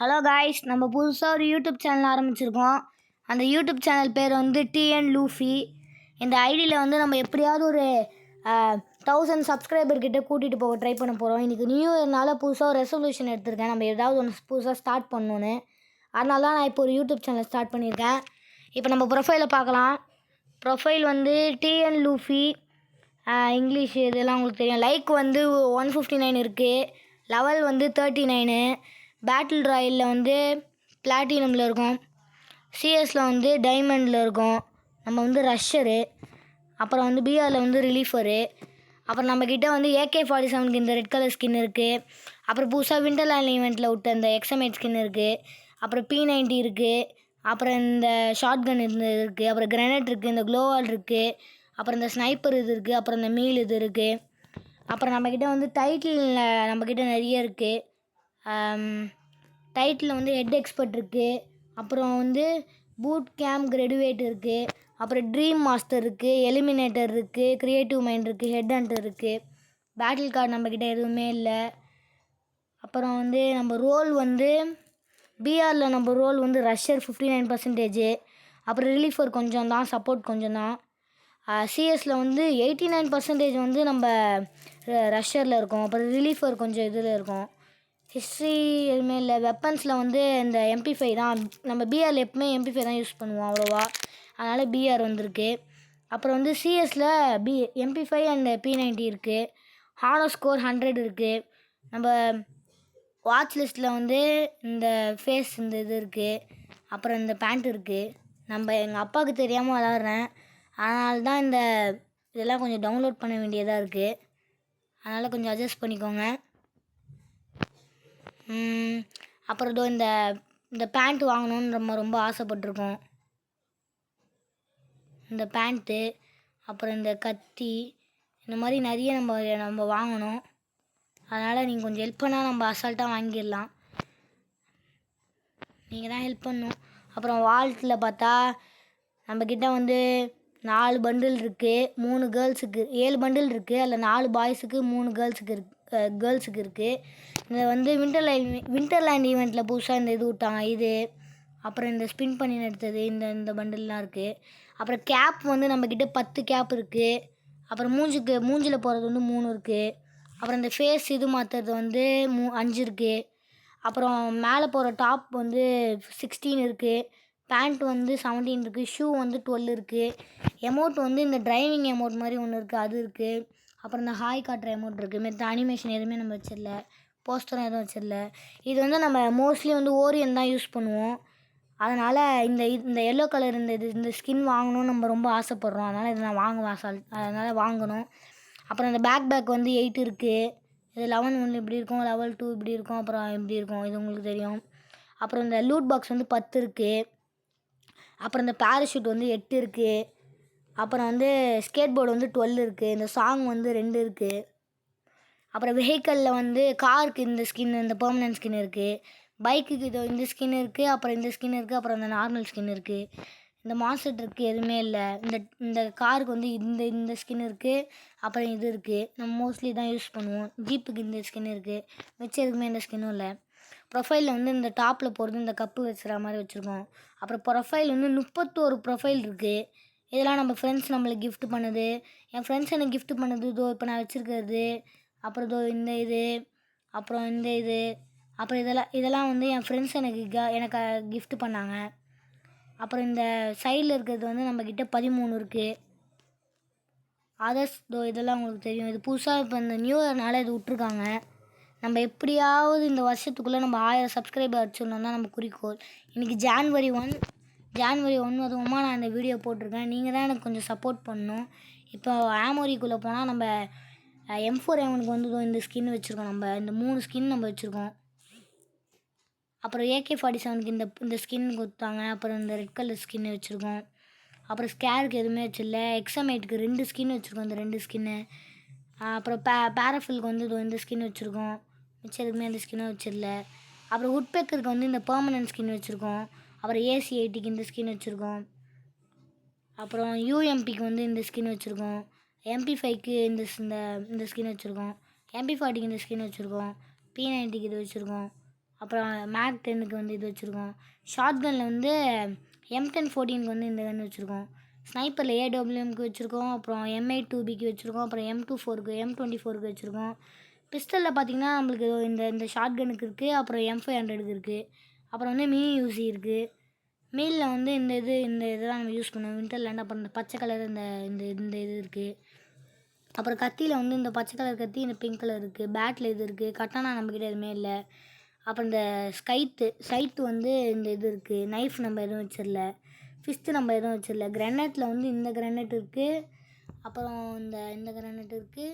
Hello guys, நம்ம புதுசாக ஒரு யூடியூப் சேனல் ஆரம்பிச்சிருக்கோம். அந்த யூடியூப் சேனல் பேர் வந்து டிஎன் லூஃபி. இந்த ஐடியில் வந்து நம்ம எப்படியாவது ஒரு 1000 சப்ஸ்கிரைபர்கிட்ட கூட்டிகிட்டு போக ட்ரை பண்ண போகிறோம். இன்றைக்கி நியூ இயர்னால புதுசாக ஒரு ரெசல்யூஷன் எடுத்திருக்கேன். நம்ம ஏதாவது ஒன்று புதுசாக ஸ்டார்ட் பண்ணணுன்னு. அதனால தான் நான் இப்போ ஒரு யூடியூப் சேனல் ஸ்டார்ட் பண்ணியிருக்கேன். இப்போ நம்ம ப்ரொஃபைலை பார்க்கலாம். ப்ரொஃபைல் வந்து டிஎன் லூஃபி, இங்கிலீஷ் இதெல்லாம் உங்களுக்கு தெரியும். லைக் வந்து 159 இருக்குது. லெவல் வந்து 39. பேட்டில் ராயலில் வந்து பிளாட்டினமில் இருக்கும். சிஎஸில் வந்து டைமண்டில் இருக்கும். நம்ம வந்து ரஷ்ஷரு. அப்புறம் வந்து பிஆரில் வந்து ரிலீஃபரு. அப்புறம் நம்மக்கிட்ட வந்து AK-47க்கு இந்த ரெட் கலர் ஸ்கின் இருக்குது. அப்புறம் புதுசாக விண்டர்லேண்ட் ஈவெண்ட்டில் விட்ட இந்த எக்ஸமேட் ஸ்கின் இருக்குது. அப்புறம் P90 இருக்குது. அப்புறம் இந்த ஷார்ட் கன் இருக்குது. அப்புறம் கிரனேட் இருக்குது. இந்த க்ளோவால் இருக்குது. அப்புறம் இந்த ஸ்னைப்பர் இது இருக்குது. அப்புறம் இந்த மீல் இது இருக்குது. அப்புறம் நம்மக்கிட்ட வந்து டைட்டிலில் நம்மக்கிட்ட நிறைய இருக்குது. டைட்டில் வந்து ஹெட் எக்ஸ்பர்ட் இருக்குது. அப்புறம் வந்து பூட் கேம்ப் கிராடுவேட் இருக்குது. அப்புறம் ட்ரீம் மாஸ்டர் இருக்குது. எலிமினேட்டர் இருக்குது. க்ரியேட்டிவ் மைண்ட் இருக்குது. ஹெட் ஹண்டர் இருக்குது. பேட்டில் கார்டு நம்மக்கிட்ட எதுவுமே இல்லை. அப்புறம் வந்து நம்ம ரோல் வந்து பிஆரில் நம்ம ரோல் வந்து ரஷ்ஷர் 59%. அப்புறம் ரிலீஃபர் கொஞ்சம் தான், சப்போர்ட் கொஞ்சம் தான். சிஎஸில் வந்து 89% வந்து நம்ம ரஷ்ஷரில் இருக்கோம். அப்புறம் ரிலீஃபர் கொஞ்சம் இதில் இருக்கும். ஹிஸ்ட்ரி எதுவுமே இல்லை. வெப்பன்ஸில் வந்து இந்த MP5 தான். நம்ம பிஆரில் எப்பவுமே MP5 தான் யூஸ் பண்ணுவோம் அவ்வளோவா. அதனால் பிஆர் வந்திருக்கு. அப்புறம் வந்து சிஎஸில் MP5 அண்ட் P90 இருக்குது. ஹானர் ஸ்கோர் 100 இருக்குது. நம்ம வாட்ச் லிஸ்ட்டில் வந்து இந்த ஃபேஸ் இந்த இது இருக்குது. அப்புறம் இந்த பேண்ட் இருக்குது. நம்ம எங்கள் அப்பாவுக்கு தெரியாமல் விளாட்றேன். அதனால தான் இந்த இதெல்லாம் கொஞ்சம் டவுன்லோட் பண்ண வேண்டியதாக இருக்குது. அதனால் கொஞ்சம் அட்ஜஸ்ட் பண்ணிக்கோங்க. அப்புறம் இதோ இந்த பேண்ட் வாங்கணுன்னு நம்ம ரொம்ப ஆசைப்பட்ருக்கோம். இந்த பேண்ட்டு, அப்புறம் இந்த கத்தி, இந்த மாதிரி நிறைய நம்ம வாங்கணும். அதனால் நீங்கள் கொஞ்சம் ஹெல்ப் பண்ணால் நம்ம அசால்ட்டாக வாங்கிடலாம். நீங்கள் தான் ஹெல்ப் பண்ணணும். அப்புறம் வால்ட்டில் பார்த்தா நம்மக்கிட்ட வந்து 4 பண்டில் இருக்குது. 3 கேர்ள்ஸுக்கு 7 பண்டில் இருக்குது. அதில் 4 பாய்ஸுக்கு 3 கேர்ள்ஸுக்கு இருக்குது. இந்த வந்து விண்டர்லேண்ட் ஈவெண்ட்டில் புதுசாக இந்த இது விட்டாங்க இது. அப்புறம் இந்த ஸ்பின் பண்ணி எடுத்தது இந்த பண்டில்லாம் இருக்குது. அப்புறம் கேப் வந்து நம்மக்கிட்ட 10 கேப் இருக்குது. அப்புறம் மூஞ்சில் போகிறது வந்து 3 இருக்குது. அப்புறம் இந்த ஃபேஸ் இது மாற்றுறது வந்து 5 இருக்குது. அப்புறம் மேலே போகிற டாப் வந்து 16 இருக்குது. பேண்ட் வந்து 17 இருக்குது. ஷூ வந்து 12 இருக்குது. எமௌண்ட் வந்து இந்த டிரைவிங் எமௌண்ட் மாதிரி ஒன்று இருக்குது, அது இருக்குது. அப்புறம் இந்த ஹாய் காட்டுற எமௌண்ட் இருக்குது. மற்ற அனிமேஷன் எதுவுமே நம்ம வச்சிடல. போஸ்டரும் எதுவும் வச்சிடல. இது வந்து நம்ம மோஸ்ட்லி வந்து ஓரியன் தான் யூஸ் பண்ணுவோம். அதனால் இந்த எல்லோ கலர் இந்த ஸ்கின் வாங்கணும்னு நம்ம ரொம்ப ஆசைப்பட்றோம். அதனால் இதை நான் அதனால் வாங்கணும். அப்புறம் இந்த பேக் வந்து 8 இருக்குது. இது 11 ஒன்று இப்படி இருக்கும், லெவல் 2 இப்படி இருக்கும், அப்புறம் இப்படி இருக்கும். இது உங்களுக்கு தெரியும். அப்புறம் இந்த லூட் பாக்ஸ் வந்து 10 இருக்குது. அப்புறம் இந்த பேராஷூட் வந்து 8 இருக்குது. அப்புறம் வந்து ஸ்கேட் போர்டு வந்து 12 இருக்குது. இந்த சாங் வந்து 2 இருக்குது. அப்புறம் வெஹிக்கலில் வந்து காருக்கு இந்த ஸ்கின், இந்த பெர்மனன்ட் ஸ்கின் இருக்குது. பைக்குக்கு இந்த ஸ்கின் இருக்குது. அப்புறம் இந்த ஸ்கின் இருக்குது. அப்புறம் இந்த நார்மல் ஸ்கின் இருக்குது. இந்த மான்ஸ்டருக்கு எதுவுமே இல்லை. இந்த காருக்கு வந்து இந்த ஸ்கின் இருக்குது. அப்புறம் இது இருக்குது. நம்ம மோஸ்ட்லி தான் யூஸ் பண்ணுவோம். ஜீப்புக்கு இந்த ஸ்கின் இருக்குது. மிச்சம் எதுக்குமே எந்த ஸ்கின்னும் இல்லை. ப்ரொஃபைலில் வந்து இந்த டாப்பில் போகிறது இந்த கப்பு வச்சுற மாதிரி வச்சுருக்கோம். அப்புறம் ப்ரொஃபைல் வந்து 31 ப்ரொஃபைல் இருக்குது. இதெல்லாம் நம்ம ஃப்ரெண்ட்ஸ் நம்மளுக்கு கிஃப்ட் பண்ணுது. என் ஃப்ரெண்ட்ஸ் எனக்கு கிஃப்ட் பண்ணுது. இதோ இப்போ நான் வச்சுருக்கிறது. அப்புறம் இதோ இந்த இது, அப்புறம் இந்த இது, அப்புறம் இதெல்லாம் வந்து என் ஃப்ரெண்ட்ஸ் எனக்கு கிஃப்ட் பண்ணாங்க. அப்புறம் இந்த சைடில் இருக்கிறது வந்து நம்மக்கிட்ட 13 இருக்குது. அதர்ஸ் இதெல்லாம் உங்களுக்கு தெரியும். இது புதுசாக இப்போ இந்த நியூ இயர்னால இது விட்ருக்காங்க. நம்ம எப்படியாவது இந்த வருஷத்துக்குள்ளே நம்ம 1000 சப்ஸ்கிரைபர் அடிச்சிடணும் தான் நம்ம குறிக்கோள். இன்றைக்கி ஜான்வரி 1 அதுவுமா நான் இந்த வீடியோ போட்டிருக்கேன். நீங்கள் தான் எனக்கு கொஞ்சம் சப்போர்ட் பண்ணணும். இப்போ ஆமோரிக்குள்ளே போனால் நம்ம M4A1க்கு வந்து இந்த ஸ்கின் வச்சுருக்கோம். நம்ம இந்த 3 ஸ்கின் நம்ம வச்சுருக்கோம். அப்புறம் AK-47க்கு இந்த ஸ்கின் கொடுத்தாங்க. அப்புறம் இந்த ரெட் கலர் ஸ்கின்னு வச்சுருக்கோம். அப்புறம் ஸ்கேருக்கு எதுவுமே வச்சிடல. எக்ஸமேட்டுக்கு 2 ஸ்கின் வச்சுருக்கோம். இந்த 2 ஸ்கின்னு. அப்புறம் பேராஃபிலுக்கு வந்து இந்த ஸ்கின் வச்சுருக்கோம். மிச்சம் எதுக்குமே அந்த ஸ்கின்னும் வச்சிடல. அப்புறம் உட்பெக்கருக்கு வந்து இந்த பெர்மனன்ட் ஸ்கின் வச்சுருக்கோம். அப்புறம் AC-80க்கு இந்த ஸ்கின் வச்சுருக்கோம். அப்புறம் UMPக்கு வந்து இந்த ஸ்கின் வச்சுருக்கோம். MP5க்கு இந்த ஸ்கின் வச்சுருக்கோம். MP40க்கு இந்த ஸ்கின் வச்சுருக்கோம். P90க்கு இது வச்சுருக்கோம். அப்புறம் மேக் 10க்கு வந்து இது வச்சுருக்கோம். ஷார்ட் கனில் வந்து M1014க்கு வந்து இந்த கன் வச்சுருக்கோம். ஸ்னைப்பரில் AWMக்கு வச்சுருக்கோம். அப்புறம் M82Bக்கு வச்சுருக்கோம். அப்புறம் M24க்கு M24க்கு வச்சுருக்கோம். பிஸ்டலில் பார்த்திங்கன்னா நம்மளுக்கு இந்த இந்த ஷார்ட் கனுக்கு இருக்குது. அப்புறம் M500க்கு இருக்குது. அப்புறம் வந்து மினி யூசி இருக்குது. மீலில் வந்து இந்த இதெல்லாம் நம்ம யூஸ் பண்ணுவோம் விண்டர்லேண்ட். அப்புறம் இந்த பச்சை கலர் இந்த இந்த இந்த இது இருக்குது. அப்புறம் கத்தியில் வந்து இந்த பச்சை கலர் கத்தி, இந்த பிங்க் கலர் இருக்குது. பேட்டில் இது இருக்குது. கட்டானா நம்மக்கிட்ட எதுவுமே இல்லை. அப்புறம் இந்த சைட்டு வந்து இந்த இது இருக்குது. நைஃப் நம்ம எதுவும் வச்சிடல. ஃபிஸ்ட்டு நம்ம எதுவும் வச்சிடல. கிரானைட்டில் வந்து இந்த கிரானைட் இருக்குது. அப்புறம் இந்த கிரானைட் இருக்குது.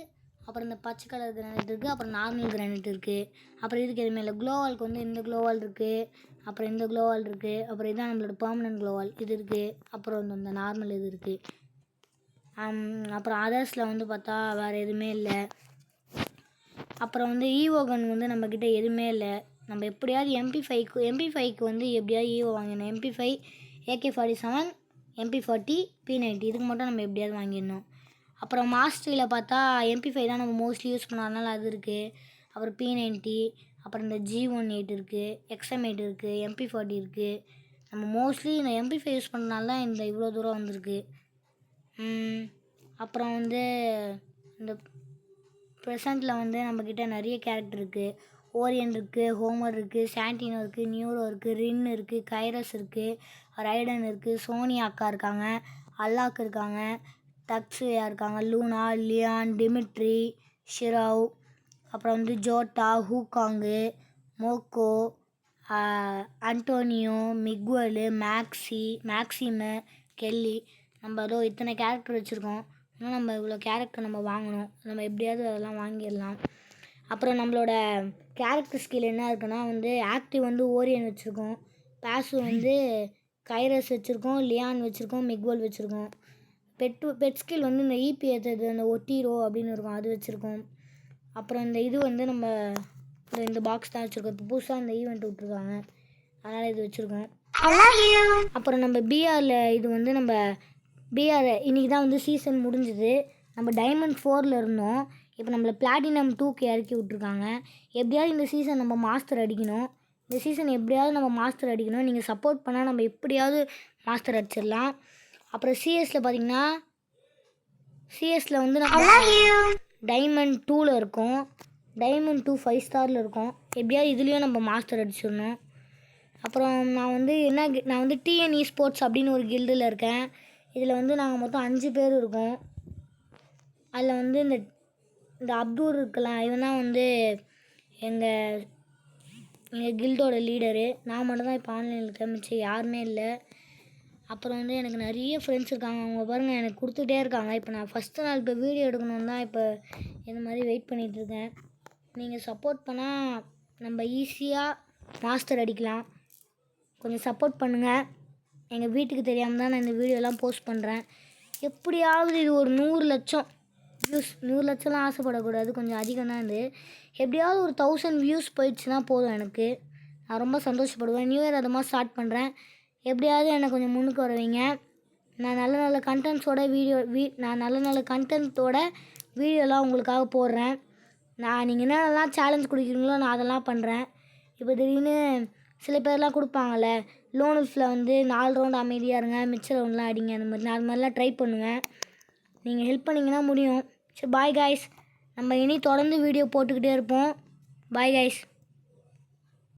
அப்புறம் இந்த பச்சை கலர் கிரானைட் இருக்குது. அப்புறம் நார்மல் கிரானைட் இருக்குது. அப்புறம் இதுக்கு எதுவுமே இல்லை. க்ளோவாலுக்கு வந்து இந்த க்ளோவால் இருக்குது. அப்புறம் இந்த க்ளோவால் இருக்குது. அப்புறம் இதுதான் நம்மளோட பெர்மனன்ட் க்ளோவால் இது இருக்குது. அப்புறம் இந்த நார்மல் இது இருக்குது. அப்புறம் அதர்ஸில் வந்து பார்த்தா வேறு எதுவுமே இல்லை. அப்புறம் வந்து ஈவோ கன் வந்து நம்மக்கிட்ட எதுவுமே இல்லை. நம்ம எப்படியாவது MP5க்கு வந்து எப்படியாவது ஈவோ வாங்கிடணும். MP5, AK-47, MP40, P90 இதுக்கு மட்டும் நம்ம எப்படியாவது வாங்கிடணும். அப்புறம் மாஸ்டரியில் பார்த்தா MP5 தான் நம்ம மோஸ்ட்லி யூஸ் பண்ணாதனால அது இருக்குது. அப்புறம் P90, அப்புறம் இந்த G18 இருக்குது, XM8 இருக்குது, MP40 இருக்குது. நம்ம மோஸ்ட்லி இந்த MP5 யூஸ் பண்ணுறதுனால தான் இந்த இவ்வளோ தூரம் வந்திருக்கு. அப்புறம் வந்து இந்த ப்ரெசண்ட்டில் வந்து நம்மக்கிட்ட நிறைய கேரக்டர் இருக்குது. ஓரியன் இருக்குது, ஹோமர் இருக்குது, சாண்டினோ இருக்குது, நியூரோ இருக்குது, ரின் இருக்குது, கைரஸ் இருக்குது, ரைடன் இருக்குது, சோனியா அக்கா இருக்காங்க, அல்லாக் இருக்காங்க, தக்ஸியா இருக்காங்க, லூனா, லியான், டிமிட்ரி, ஷிரவ், அப்புறம் வந்து ஜோட்டா, ஹூகாங்கு, மோக்கோ, அன்டோனியோ, மிக்வலு, மேக்ஸிமு, கெல்லி. நம்ம ஏதோ இத்தனை கேரக்டர் வச்சுருக்கோம். இன்னும் நம்ம இவ்வளோ கேரக்டர் நம்ம வாங்கணும். நம்ம எப்படியாவது அதெல்லாம் வாங்கிடலாம். அப்புறம் நம்மளோட கேரக்டர் ஸ்கில் என்ன இருக்குன்னா வந்து ஆக்டிவ் வந்து ஓரியன் வச்சுருக்கோம். பேஸு வந்து கைரஸ் வச்சுருக்கோம், லியான் வச்சுருக்கோம், மிக்வல் வச்சுருக்கோம். பெட் ஸ்கில் வந்து இந்த ஈபி ஏற்றது அந்த ஒட்டிரோ அப்படின்னு இருக்கும், அது வச்சுருக்கோம். அப்புறம் இந்த இது வந்து நம்ம இந்த பாக்ஸ் தான் வச்சுருக்கோம். இப்போ புதுசாக இந்த ஈவெண்ட் விட்ருக்காங்க, அதனால் இது வச்சுருக்கோம். அப்புறம் நம்ம பிஆரில் இது வந்து நம்ம பிஆர் இன்றைக்கி தான் வந்து சீசன் முடிஞ்சுது. நம்ம டைமண்ட் 4ல் இருந்தோம். இப்போ நம்மளை பிளாட்டினம் 2க்கு இறக்கி விட்ருக்காங்க. எப்படியாவது இந்த சீசன் நம்ம மாஸ்டர் அடிக்கணும். இந்த சீசன் எப்படியாவது நம்ம மாஸ்டர் அடிக்கணும். நீங்கள் சப்போர்ட் பண்ணால் நம்ம எப்படியாவது மாஸ்டர் அடிச்சிடலாம். அப்புறம் சிஎஸில் பார்த்திங்கன்னா சிஎஸில் வந்து நம்ம டைமண்ட் 2ல் இருக்கோம். டைமண்ட் 2 5 ஸ்டாரில் இருக்கோம். எப்படியாவது இதுலேயும் நம்ம மாஸ்டர் அடிச்சிடணும். அப்புறம் நான் வந்து TNE ஸ்போர்ட்ஸ் அப்படின்னு ஒரு கில்டில் இருக்கேன். இதில் வந்து நாங்கள் மொத்தம் 5 பேர் இருக்கோம். அதில் வந்து இந்த அப்தூர் இருக்கலாம், இவன் தான் வந்து எங்கள் கில்டோட லீடரு. நான் மட்டும்தான் இப்போ ஆன்லைனில் இருக்கேன், மிச்சம் யாருமே இல்லை. அப்புறம் வந்து எனக்கு நிறைய ஃப்ரெண்ட்ஸ் இருக்காங்க. அவங்க பாருங்கள் எனக்கு கொடுத்துட்டே இருக்காங்க. இப்போ நான் ஃபஸ்ட்டு நாள் இப்போ வீடியோ எடுக்கணுன்னு தான் இப்போ இந்த மாதிரி வெயிட் பண்ணிகிட்ருக்கேன். நீங்கள் சப்போர்ட் பண்ணால் நம்ம ஈஸியாக மாஸ்டர் அடிக்கலாம். கொஞ்சம் சப்போர்ட் பண்ணுங்கள். எங்கள் வீட்டுக்கு தெரியாமல் தான் நான் இந்த வீடியோலாம் போஸ்ட் பண்ணுறேன். எப்படியாவது இது ஒரு 100 லட்சம் வியூஸ், 100 லட்சம்லாம் ஆசைப்படக்கூடாது, கொஞ்சம் அதிகம் தான் இது. எப்படியாவது ஒரு 1000 வியூஸ் போயிடுச்சுன்னா போதும் எனக்கு. நான் ரொம்ப சந்தோஷப்படுவேன். நியூ இயர் அதுமாக ஸ்டார்ட் பண்ணுறேன். எப்படியாவது என்னை கொஞ்சம் முன்னுக்கு வர வைங்க. நான் நல்ல நல்ல கண்டென்ட்டோட வீடியோலாம் உங்களுக்காக போடுறேன். நீங்கள் என்னென்னலாம் சேலஞ்ச் கொடுக்குறீங்களோ நான் அதெல்லாம் பண்ணுறேன். இப்போ திடீர்னு சில பேர்லாம் கொடுப்பாங்கள்ல, லோனுஃபில் வந்து 4 ரவுண்டு அமைதியாக இருங்க, மிச்ச ரவுண்ட்லாம் அடிங்க, அந்த மாதிரி. நான் அது மாதிரிலாம் ட்ரை பண்ணுவேன். நீங்கள் ஹெல்ப் பண்ணிங்கன்னா முடியும். சரி, பாய் கைஸ். நம்ம இனி தொடர்ந்து வீடியோ போட்டுக்கிட்டே இருப்போம். Bye guys.